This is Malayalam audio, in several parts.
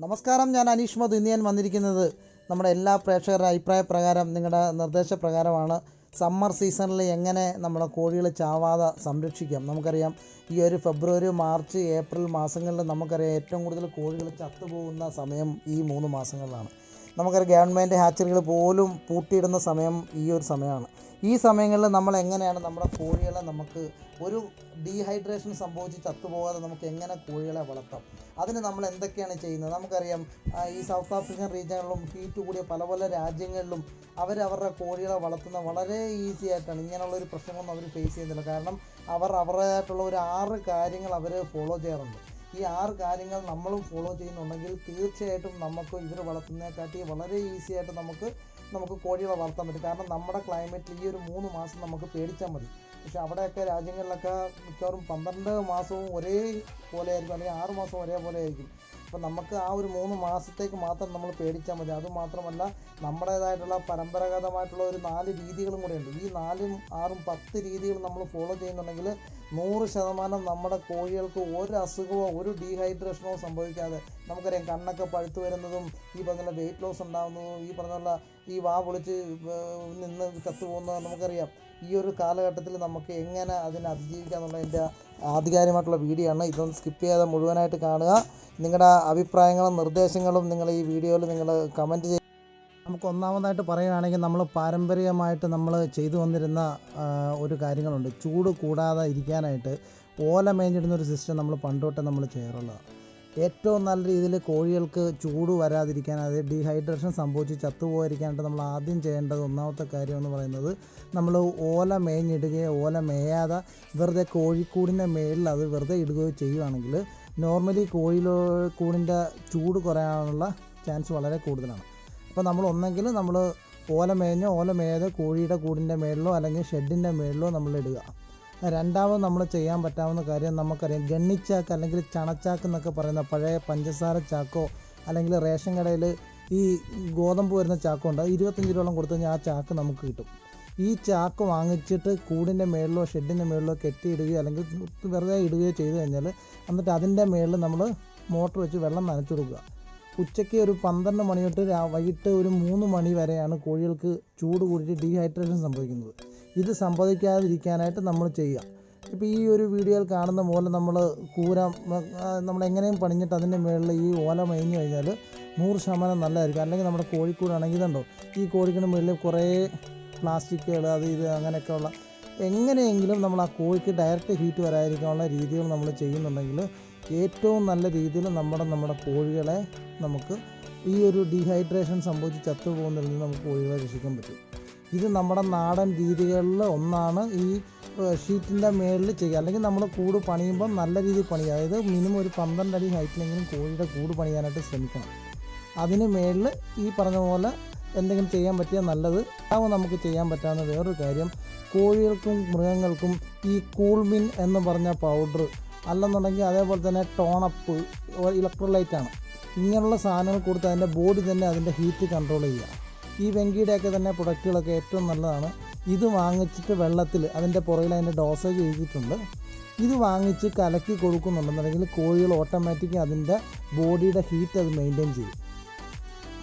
നമസ്കാരം, ഞാൻ അനീഷ് മധു. ഇന്ന് ഞാൻ വന്നിരിക്കുന്നത് നമ്മുടെ എല്ലാ പ്രേക്ഷകരുടെ അഭിപ്രായ പ്രകാരം, നിങ്ങളുടെ നിർദ്ദേശപ്രകാരമാണ് സമ്മർ സീസണിൽ എങ്ങനെ നമ്മുടെ കോഴികളെ ചാവാതെ സംരക്ഷിക്കാം. നമുക്കറിയാം, ഈ ഒരു ഫെബ്രുവരി, മാർച്ച്, ഏപ്രിൽ മാസങ്ങളിൽ നമുക്കറിയാം ഏറ്റവും കൂടുതൽ കോഴികൾ ചത്തുപോകുന്ന സമയം ഈ 3 മാസങ്ങളിലാണ്. നമുക്കറിയാം, ഗവൺമെൻറ് ഹാച്ചറികൾ പോലും പൂട്ടിയിടുന്ന സമയം ഈ ഒരു സമയമാണ്. ഈ സമയങ്ങളിൽ നമ്മൾ എങ്ങനെയാണ് നമ്മുടെ കോഴികളെ നമുക്ക് ഒരു ഡീഹൈഡ്രേഷൻ സംഭവിച്ച് ചത്തുപോകാതെ നമുക്ക് എങ്ങനെ കോഴികളെ വളർത്താം, അതിന് നമ്മൾ എന്തൊക്കെയാണ് ചെയ്യുന്നത്? നമുക്കറിയാം, ഈ സൗത്ത് ആഫ്രിക്കൻ റീജിയനിലും ഹീറ്റ് കൂടിയ പല പല രാജ്യങ്ങളിലും അവരുടെ കോഴികളെ വളർത്തുന്ന വളരെ ഈസി ആയിട്ടാണ്. ഇങ്ങനെയുള്ളൊരു പ്രശ്നമൊന്നും അവർ ഫേസ് ചെയ്യുന്നില്ല. കാരണം അവരുടേതായിട്ടുള്ള ഒരു 6 കാര്യങ്ങൾ അവർ ഫോളോ ചെയ്യാറുണ്ട്. ഈ 6 കാര്യങ്ങൾ നമ്മളും ഫോളോ ചെയ്യുന്നുണ്ടെങ്കിൽ തീർച്ചയായിട്ടും നമുക്ക് ഇവർ വളർത്തുന്നതിനെക്കാട്ടി വളരെ ഈസി ആയിട്ട് നമുക്ക് കോഴികളെ വളർത്താൻ പറ്റും. കാരണം നമ്മുടെ ക്ലൈമറ്റിൽ ഈ ഒരു 3 മാസം നമുക്ക് പേടിച്ചാൽ മതി. പക്ഷേ അവിടെയൊക്കെ രാജ്യങ്ങളിലൊക്കെ മിക്കവാറും 12 മാസവും ഒരേ പോലെ ആയിരിക്കും, അല്ലെങ്കിൽ 6 മാസവും ഒരേപോലെ ആയിരിക്കും. അപ്പോൾ നമുക്ക് ആ ഒരു 3 മാസത്തേക്ക് മാത്രം നമ്മൾ പേടിച്ചാൽ മതി. അതുമാത്രമല്ല, നമ്മുടേതായിട്ടുള്ള പരമ്പരാഗതമായിട്ടുള്ള ഒരു 4 രീതികളും കൂടെ ഉണ്ട്. ഈ 4, 6, 10 രീതികൾ നമ്മൾ ഫോളോ ചെയ്യുന്നുണ്ടെങ്കിൽ 100% നമ്മുടെ കോഴികൾക്ക് ഒരു അസുഖമോ ഒരു ഡീഹൈഡ്രേഷനോ സംഭവിക്കാതെ, നമുക്കറിയാം കണ്ണൊക്കെ പഴുത്ത് വരുന്നതും ഈ പറഞ്ഞ വെയിറ്റ് ലോസ് ഉണ്ടാകുന്നതും ഈ പറഞ്ഞുള്ള ഈ വാ പൊളിച്ച് നിന്ന് ചത്തുപോകുന്നത് നമുക്കറിയാം. ഈ ഒരു കാലഘട്ടത്തിൽ നമുക്ക് എങ്ങനെ അതിനെ അതിജീവിക്കുക എന്നുള്ളതിൻ്റെ ആധികാരികമായിട്ടുള്ള വീഡിയോ ആണ്. ഇതൊന്ന് സ്കിപ്പ് ചെയ്യാതെ മുഴുവനായിട്ട് കാണുക. നിങ്ങളുടെ അഭിപ്രായങ്ങളും നിർദ്ദേശങ്ങളും നിങ്ങൾ ഈ വീഡിയോയിൽ നിങ്ങൾ കമൻറ്റ് ചെയ്യുക. നമുക്ക് ഒന്നാമതായിട്ട് പറയുകയാണെങ്കിൽ, നമ്മൾ പാരമ്പര്യമായിട്ട് നമ്മൾ ചെയ്തു വന്നിരുന്ന ഒരു കാര്യങ്ങളുണ്ട്. ചൂട് കൂടാതെ ഇരിക്കാനായിട്ട് ഓല മേഞ്ഞിടുന്നൊരു സിസ്റ്റം നമ്മൾ പണ്ടോട്ടെ നമ്മൾ ചെയ്യാറുള്ളതാണ്. ഏറ്റവും നല്ല രീതിയിൽ കോഴികൾക്ക് ചൂട് വരാതിരിക്കാൻ, അതായത് ഡീഹൈഡ്രേഷൻ സംഭവിച്ച് ചത്തുപോയിരിക്കാനായിട്ട് നമ്മൾ ആദ്യം ചെയ്യേണ്ടത് ഒന്നാമത്തെ കാര്യം എന്ന് പറയുന്നത്, നമ്മൾ ഓല മേഞ്ഞിടുകയോ ഓല മേയാതെ വെറുതെ കോഴിക്കൂടിൻ്റെ മേളിൽ അത് വെറുതെ ഇടുകയോ ചെയ്യുകയാണെങ്കിൽ നോർമലി കൂടിൻ്റെ ചൂട് കുറയാനുള്ള ചാൻസ് വളരെ കൂടുതലാണ്. അപ്പോൾ നമ്മൾ ഒന്നെങ്കിൽ നമ്മൾ ഓല മേയാതെ കോഴിയുടെ കൂടിൻ്റെ മേളിലോ അല്ലെങ്കിൽ ഷെഡിൻ്റെ മേളിലോ നമ്മൾ ഇടുക. രണ്ടാമത് നമ്മൾ ചെയ്യാൻ പറ്റാവുന്ന കാര്യം, നമുക്കറിയാം ഗണ്ണിച്ചാക്ക് അല്ലെങ്കിൽ ചണച്ചാക്ക് എന്നൊക്കെ പറയുന്ന പഴയ പഞ്ചസാര ചാക്കോ അല്ലെങ്കിൽ റേഷൻ കടയിൽ ഈ ഗോതമ്പ് വരുന്ന ചാക്കോ ഉണ്ട്. 25 രൂപയോളം കൊടുത്തു കഴിഞ്ഞാൽ ആ ചാക്ക് നമുക്ക് കിട്ടും. ഈ ചാക്ക് വാങ്ങിച്ചിട്ട് കൂടിൻ്റെ മേളിലോ ഷെഡിൻ്റെ മേളിലോ കെട്ടിയിടുകയോ അല്ലെങ്കിൽ വെറുതെ ഇടുകയോ ചെയ്ത് കഴിഞ്ഞാൽ, എന്നിട്ട് അതിൻ്റെ മേളിൽ നമ്മൾ മോട്ടർ വെച്ച് വെള്ളം നനച്ചു കൊടുക്കുക. ഉച്ചയ്ക്ക് ഒരു 12 മണി തൊട്ട് വൈകിട്ട് ഒരു 3 മണി വരെയാണ് കോഴികൾക്ക് ചൂട് കൂടിയിട്ട് ഡീഹൈഡ്രേഷൻ സംഭവിക്കുന്നത്. ഇത് സംഭവിക്കാതിരിക്കാനായിട്ട് നമ്മൾ ചെയ്യുക. ഇപ്പോൾ ഈ ഒരു വീഡിയോയിൽ കാണുന്ന പോലെ നമ്മൾ നമ്മൾ എങ്ങനെയും പണിഞ്ഞിട്ട് അതിൻ്റെ മുകളിൽ ഈ ഓല മേഞ്ഞു കഴിഞ്ഞാൽ 100% നല്ലതായിരിക്കും. അല്ലെങ്കിൽ നമ്മുടെ കോഴിക്കൂടാണെങ്കിൽ ഇതുണ്ടോ, ഈ കോഴിക്കിന് മുകളിൽ കുറേ പ്ലാസ്റ്റിക്കുകൾ അത് ഇത് അങ്ങനെയൊക്കെയുള്ള, എങ്ങനെയെങ്കിലും നമ്മൾ ആ കോഴിക്ക് ഡയറക്റ്റ് ഹീറ്റ് വരാതിരിക്കാനുള്ള രീതികൾ നമ്മൾ ചെയ്യുന്നുണ്ടെങ്കിൽ ഏറ്റവും നല്ല രീതിയിൽ നമ്മുടെ കോഴികളെ നമുക്ക് ഈ ഒരു ഡീഹൈഡ്രേഷൻ സംഭവിച്ച് ചത്തുപോകുന്നതിൽ നിന്ന് നമുക്ക് കോഴികളെ രക്ഷിക്കാൻ പറ്റും. ഇത് നമ്മുടെ നാടൻ രീതികളിൽ ഒന്നാണ്. ഈ ഷീറ്റിൻ്റെ മേളിൽ ചെയ്യുക, അല്ലെങ്കിൽ നമ്മൾ കൂട് പണിയുമ്പം നല്ല രീതിയിൽ പണിയുക. അതായത് മിനിമം ഒരു 12 അടി ഹൈറ്റിലെങ്കിലും കോഴിയുടെ കൂട് പണിയാനായിട്ട് ശ്രമിക്കണം. അതിന് മേളിൽ ഈ പറഞ്ഞ പോലെ എന്തെങ്കിലും ചെയ്യാൻ പറ്റിയാൽ നല്ലത്. അതാവുമ്പോൾ നമുക്ക് ചെയ്യാൻ പറ്റാവുന്ന വേറൊരു കാര്യം, കോഴികൾക്കും മൃഗങ്ങൾക്കും ഈ കൂൾമിൻ എന്ന് പറഞ്ഞ പൗഡർ, അല്ലെന്നുണ്ടെങ്കിൽ അതേപോലെ തന്നെ ടോണപ്പ്, ഇലക്ട്രോലൈറ്റാണ്, ഇങ്ങനെയുള്ള സാധനങ്ങൾ കൊടുത്ത് അതിൻ്റെ ബോഡി തന്നെ അതിൻ്റെ ഹീറ്റ് കൺട്രോൾ ചെയ്യുക. ഈ വെങ്കിയുടെയൊക്കെ തന്നെ പ്രൊഡക്റ്റുകളൊക്കെ ഏറ്റവും നല്ലതാണ്. ഇത് വാങ്ങിച്ചിട്ട് വെള്ളത്തിൽ അതിൻ്റെ പുറകിൽ അതിൻ്റെ ഡോസേജ് എഴുതിയിട്ടുണ്ട്. ഇത് വാങ്ങിച്ച് കലക്കി കൊടുക്കുന്നുണ്ടെന്നുണ്ടെങ്കിൽ കോഴികൾ ഓട്ടോമാറ്റിക്കലി അതിൻ്റെ ബോഡിയുടെ ഹീറ്റ് അത് മെയിൻറ്റെയിൻ ചെയ്യും.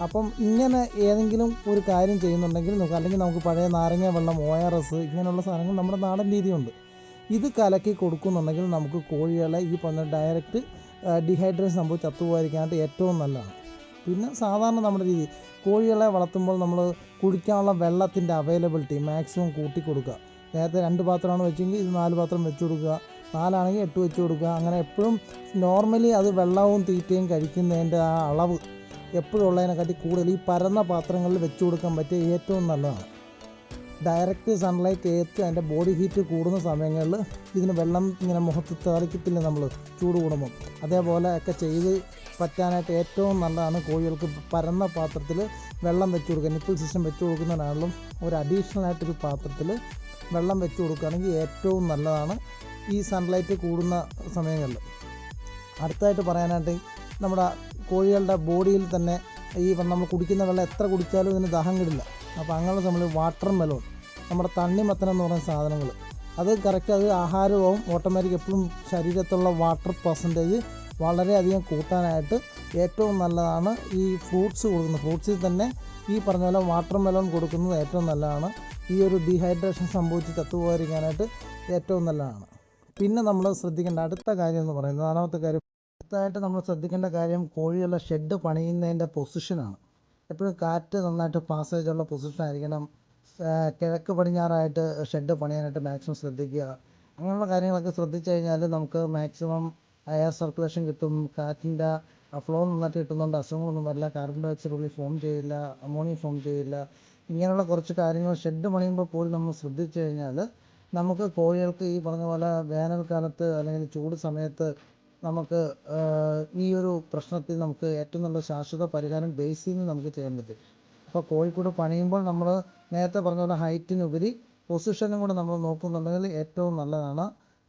അപ്പം ഇങ്ങനെ ഏതെങ്കിലും ഒരു കാര്യം ചെയ്യുന്നുണ്ടെങ്കിൽ നമുക്ക്, അല്ലെങ്കിൽ നമുക്ക് പഴയ നാരങ്ങ വെള്ളം, ORS, ഇങ്ങനെയുള്ള സാധനങ്ങൾ നമ്മുടെ നാടൻ രീതിയുണ്ട്. ഇത് കലക്കി കൊടുക്കുന്നുണ്ടെങ്കിൽ നമുക്ക് കോഴികളെ ഈ പറഞ്ഞ ഡയറക്റ്റ് ഡീഹൈഡ്രേഷൻ സംഭവിച്ച് ചത്തുപോയിരിക്കാനായിട്ട് ഏറ്റവും നല്ലതാണ്. പിന്നെ സാധാരണ നമ്മുടെ രീതി, കോഴികളെ വളർത്തുമ്പോൾ നമ്മൾ കുടിക്കാനുള്ള വെള്ളത്തിൻ്റെ അവൈലബിലിറ്റി മാക്സിമം കൂട്ടി കൊടുക്കുക. നേരത്തെ 2 പാത്രമാണ് വെച്ചെങ്കിൽ ഇത് 4 പാത്രം വെച്ച് കൊടുക്കുക, 4 ആണെങ്കിൽ 8 വെച്ച് കൊടുക്കുക. അങ്ങനെ എപ്പോഴും നോർമലി അത് വെള്ളവും തീറ്റയും കഴിക്കുന്നതിൻ്റെ ആ അളവ് എപ്പോഴും ഉള്ളതിനെക്കാട്ടി കൂടുതൽ ഈ പരന്ന പാത്രങ്ങളിൽ വെച്ച് കൊടുക്കാൻ പറ്റിയ ഏറ്റവും നല്ലതാണ്. ഡയറക്റ്റ് സൺലൈറ്റ് ഏറ്റ് അതിൻ്റെ ബോഡി ഹീറ്റ് കൂടുന്ന സമയങ്ങളിൽ ഇതിന് വെള്ളം ഇങ്ങനെ മുഖത്ത് തെറിക്കത്തില്ല നമ്മൾ ചൂട് കൂടുമ്പം. അതേപോലെ ഒക്കെ ചെയ്ത് പറ്റാനായിട്ട് ഏറ്റവും നല്ലതാണ് കോഴികൾക്ക് പരന്ന പാത്രത്തിൽ വെള്ളം വെച്ച് കൊടുക്കുക. നിപ്പിൾ സിസ്റ്റം വെച്ച് കൊടുക്കുന്നതിനാണെങ്കിലും ഒരു അഡീഷണലായിട്ടൊരു പാത്രത്തിൽ വെള്ളം വെച്ച് കൊടുക്കുകയാണെങ്കിൽ ഏറ്റവും നല്ലതാണ് ഈ സൺലൈറ്റ് കൂടുന്ന സമയങ്ങളിൽ. അടുത്തായിട്ട് പറയാനായിട്ട്, നമ്മുടെ കോഴികളുടെ ബോഡിയിൽ തന്നെ ഈ നമ്മൾ കുടിക്കുന്ന വെള്ളം എത്ര കുടിച്ചാലും ഇതിന് ദാഹം കിടില്ല. അപ്പോൾ അങ്ങനെയുള്ള സമയത്ത് വാട്ടർ മെലോൺ, നമ്മുടെ തണ്ണിമത്തൻ എന്ന് പറയുന്ന സാധനങ്ങൾ, അത് കറക്റ്റ് അത് ആഹാരവും ഓട്ടോമാറ്റിക് എപ്പോഴും ശരീരത്തുള്ള വാട്ടർ പെർസെൻറ്റേജ് വളരെയധികം കൂട്ടാനായിട്ട് ഏറ്റവും നല്ലതാണ് ഈ ഫ്രൂട്ട്സ് കൊടുക്കുന്നത്. ഫ്രൂട്ട്സിൽ തന്നെ ഈ പറഞ്ഞ പോലെ വാട്ടർ മെലോൺ കൊടുക്കുന്നത് ഏറ്റവും നല്ലതാണ്. ഈ ഒരു ഡീഹൈഡ്രേഷൻ സംഭവിച്ച് ചത്തുപോകാതിരിക്കാനായിട്ട് ഏറ്റവും നല്ലതാണ്. പിന്നെ നമ്മൾ ശ്രദ്ധിക്കേണ്ട അടുത്ത കാര്യം എന്ന് പറയുന്നത്, നാലാമത്തെ കാര്യം, അടുത്തതായിട്ട് നമ്മൾ ശ്രദ്ധിക്കേണ്ട കാര്യം കോഴിയുള്ള ഷെഡ് പണിയുന്നതിൻ്റെ പൊസിഷനാണ്. എപ്പോഴും കാറ്റ് നന്നായിട്ട് പാസേജുള്ള പൊസിഷനായിരിക്കണം. കിഴക്ക് പടിഞ്ഞാറായിട്ട് ഷെഡ് പണിയാനായിട്ട് മാക്സിമം ശ്രദ്ധിക്കുക. അങ്ങനെയുള്ള കാര്യങ്ങളൊക്കെ ശ്രദ്ധിച്ചു കഴിഞ്ഞാൽ നമുക്ക് മാക്സിമം എയർ സർക്കുലേഷൻ കിട്ടും. കാറ്റിൻ്റെ ഫ്ലോ നന്നായിട്ട് കിട്ടുന്നുണ്ട്. അസുഖങ്ങളൊന്നും വരില്ല. കാർബൺ ഡൈ ഓക്സൈഡ് ഉള്ളിൽ ഫോം ചെയ്യില്ല. അമോണിയ ഫോം ചെയ്യില്ല. ഇങ്ങനെയുള്ള കുറച്ച് കാര്യങ്ങൾ ഷെഡ് പണിയുമ്പോൾ പോലും നമ്മൾ ശ്രദ്ധിച്ചു കഴിഞ്ഞാൽ നമുക്ക് കോഴികൾക്ക് ഈ പറഞ്ഞ പോലെ വേനൽക്കാലത്ത് അല്ലെങ്കിൽ ചൂട് സമയത്ത് നമുക്ക് ഈ ഒരു പ്രശ്നത്തിൽ നമുക്ക് ഏറ്റവും നല്ല ശാശ്വത പരിഹാരം ബേസിൽ നിന്ന് നമുക്ക് ചെയ്യാൻ പറ്റും. അപ്പോൾ കോഴിക്കൂട് പണിയുമ്പോൾ നമ്മൾ നേരത്തെ പറഞ്ഞ പോലെ ഹൈറ്റിനുപരി പൊസിഷനും കൂടെ നമ്മൾ നോക്കുന്നുണ്ടെങ്കിൽ ഏറ്റവും നല്ലതാണ്.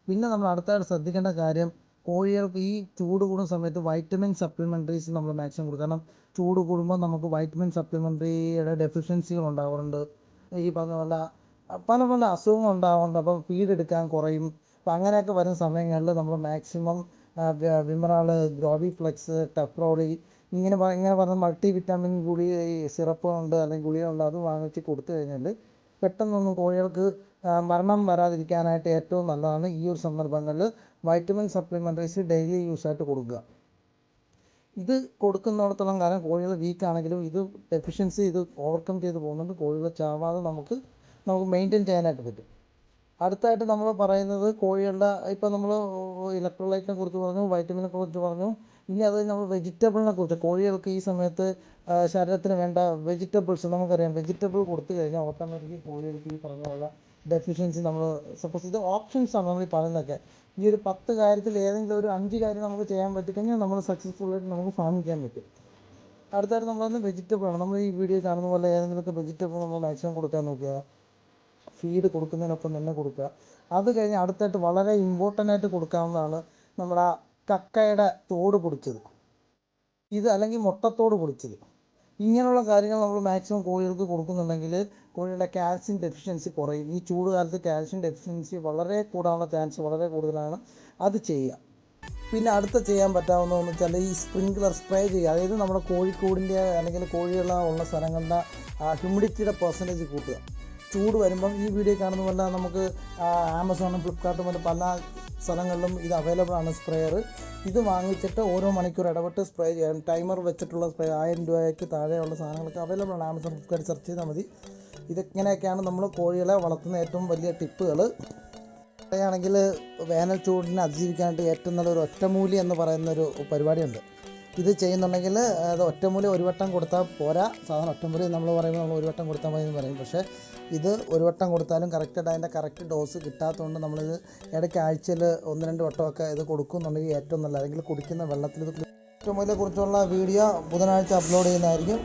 പിന്നെ നമ്മൾ അടുത്തായിട്ട് ശ്രദ്ധിക്കേണ്ട കാര്യം, കോഴികൾക്ക് ഈ ചൂട് കൂടുന്ന സമയത്ത് വൈറ്റമിൻ സപ്ലിമെൻ്ററീസ് നമ്മൾ മാക്സിമം കൊടുക്കുക. കാരണം ചൂട് കൂടുമ്പോൾ നമുക്ക് വൈറ്റമിൻ സപ്ലിമെൻ്ററിയുടെ ഡെഫിഷ്യൻസികൾ ഉണ്ടാകാറുണ്ട്. ഈ പറഞ്ഞ പോലെ പല പല അസുഖങ്ങൾ ഉണ്ടാകാറുണ്ട്. അപ്പോൾ ഫീഡ് എടുക്കാൻ കുറയും. അപ്പം അങ്ങനെയൊക്കെ വരുന്ന സമയങ്ങളിൽ നമ്മൾ മാക്സിമം വിമറാള്, ഗ്രോവിഫ്ലെക്സ്, ടെഫ്രോളി ഇങ്ങനെ പറഞ്ഞ മൾട്ടി വിറ്റാമിൻ ഗുളിക, ഈ സിറപ്പുകളുണ്ട് അല്ലെങ്കിൽ ഗുളികകളുണ്ട്, അത് വാങ്ങിച്ച് കൊടുത്തു കഴിഞ്ഞാൽ പെട്ടെന്നൊന്നും കോഴികൾക്ക് മരണം വരാതിരിക്കാനായിട്ട് ഏറ്റവും നല്ലതാണ്. ഈ ഒരു സന്ദർഭങ്ങളിൽ വൈറ്റമിൻ സപ്ലിമെൻ്ററീസ് ഡെയിലി യൂസായിട്ട് കൊടുക്കുക. ഇത് കൊടുക്കുന്നിടത്തോളം കാലം കോഴികൾ വീക്കാണെങ്കിലും ഇത് ഡെഫിഷ്യൻസി ഇത് ഓവർകം ചെയ്ത് പോകുന്നുണ്ട്. കോഴികൾ ചാവാതെ നമുക്ക് മെയിൻറ്റെയിൻ ചെയ്യാനായിട്ട് പറ്റും. അടുത്തായിട്ട് നമ്മൾ പറയുന്നത് കോഴികളുടെ, ഇപ്പോൾ നമ്മൾ ഇലക്ട്രോലൈറ്റിനെ കുറിച്ച് പറഞ്ഞു, വൈറ്റമിനെ കുറിച്ച് പറഞ്ഞു. ഇനി അത് നമ്മൾ വെജിറ്റബിളിനെ കുറിച്ച്, കോഴികൾക്ക് ഈ സമയത്ത് ശരീരത്തിന് വേണ്ട വെജിറ്റബിൾസ് നമുക്കറിയാം. വെജിറ്റബിൾ കൊടുത്തു കഴിഞ്ഞാൽ ഓട്ടോമാറ്റിക്കലി കോഴികൾക്ക് ഈ പറഞ്ഞുള്ള ഡെഫിഷ്യൻസി നമ്മൾ സപ്പോസ് ഇത് ഓപ്ഷൻസാണ് നമ്മൾ ഈ പറയുന്നതൊക്കെ. ഈ ഒരു 10 കാര്യത്തിൽ ഏതെങ്കിലും ഒരു 5 കാര്യം നമുക്ക് ചെയ്യാൻ പറ്റിക്കഴിഞ്ഞാൽ നമ്മൾ സക്സസ്ഫുള്ളായിട്ട് നമുക്ക് ഫാം ചെയ്യാൻ പറ്റും. അടുത്തായിട്ട് നമ്മളൊന്ന് വെജിറ്റബിളാണ്. നമ്മൾ ഈ വീഡിയോ കാണുന്ന പോലെ ഏതെങ്കിലുമൊക്കെ വെജിറ്റബിൾ നമ്മൾ മാക്സിമം കൊടുക്കാൻ നോക്കുക. ഫീഡ് കൊടുക്കുന്നതിനൊപ്പം തന്നെ കൊടുക്കുക. അത് കഴിഞ്ഞ് അടുത്തായിട്ട് വളരെ ഇമ്പോർട്ടൻ്റ് ആയിട്ട് കൊടുക്കാവുന്നതാണ് നമ്മുടെ കക്കയുടെ തോട് പൊടിച്ചത്, ഇത് അല്ലെങ്കിൽ മുട്ടത്തോട് പൊടിച്ചത്. ഇങ്ങനെയുള്ള കാര്യങ്ങൾ നമ്മൾ മാക്സിമം കോഴികൾക്ക് കൊടുക്കുന്നുണ്ടെങ്കിൽ കോഴിയുടെ കാൽസ്യം ഡെഫിഷ്യൻസി കുറയും. ഈ ചൂട് കാലത്ത് കാൽസ്യം ഡെഫിഷ്യൻസി വളരെ കൂടാനുള്ള ചാൻസ് വളരെ കൂടുതലാണ്. അത് ചെയ്യുക. പിന്നെ അടുത്ത ചെയ്യാൻ പറ്റാവുന്നതെന്ന് വെച്ചാൽ ഈ സ്പ്രിങ്ക്ലർ സ്പ്രേ ചെയ്യുക. അതായത് നമ്മുടെ കോഴിക്കൂടിൻ്റെ അല്ലെങ്കിൽ കോഴികളുടെ ഉള്ള സ്ഥലങ്ങളുടെ ഹ്യൂമിഡിറ്റിയുടെ പെർസെൻറ്റേജ് കൂട്ടുക. ചൂട് വരുമ്പം ഈ വീഡിയോ കാണുന്ന പോലെ നമുക്ക് ആമസോണും ഫ്ലിപ്കാർട്ടും പോലെ പല സ്ഥലങ്ങളിലും ഇത് അവൈലബിൾ ആണ് സ്പ്രേയർ. ഇത് വാങ്ങിച്ചിട്ട് ഓരോ മണിക്കൂർ ഇടവിട്ട് സ്പ്രേ ചെയ്യാം. ടൈമർ വെച്ചിട്ടുള്ള സ്പ്രേ 1000 രൂപയ്ക്ക് താഴെയുള്ള സാധനങ്ങളൊക്കെ അവൈലബിൾ ആണ്. ആമസോൺ, ഫ്ലിപ്കാർട്ട് സെർച്ച് ചെയ്താൽ മതി. ഇങ്ങനെയൊക്കെയാണ് നമ്മൾ കോഴികളെ വളർത്തുന്ന ഏറ്റവും വലിയ ടിപ്പുകൾ. പറയുകയാണെങ്കിൽ വേനൽ ചൂടിനെ അതിജീവിക്കാനായിട്ട് ഏറ്റവും നല്ലൊരു ഒറ്റമൂലി എന്ന് പറയുന്നൊരു പരിപാടിയുണ്ട്. ഇത് ചെയ്യുന്നുണ്ടെങ്കിൽ അത് ഒറ്റമൂലി ഒരു വട്ടം കൊടുത്താൽ പോരാ. സാധാരണ ഒറ്റമൂലി നമ്മൾ പറയുമ്പോൾ നമ്മൾ ഒരു വട്ടം കൊടുത്താൽ മതി എന്ന് പറയും. പക്ഷേ ഇത് ഒരു വട്ടം കൊടുത്താലും കറക്റ്റായിട്ട് അതിൻ്റെ കറക്റ്റ് ഡോസ് കിട്ടാത്തതുകൊണ്ട് നമ്മളിത് ഇടയ്ക്ക് ആഴ്ചയിൽ 1-2 വട്ടമൊക്കെ ഇത് കൊടുക്കുന്നുണ്ടെങ്കിൽ ഏറ്റവും നല്ല, അല്ലെങ്കിൽ കുടിക്കുന്ന വെള്ളത്തിൽ ഇത് ഒറ്റമൂലിയെ കുറിച്ചുള്ള വീഡിയോ ബുധനാഴ്ച അപ്ലോഡ് ചെയ്യുന്നതായിരിക്കും.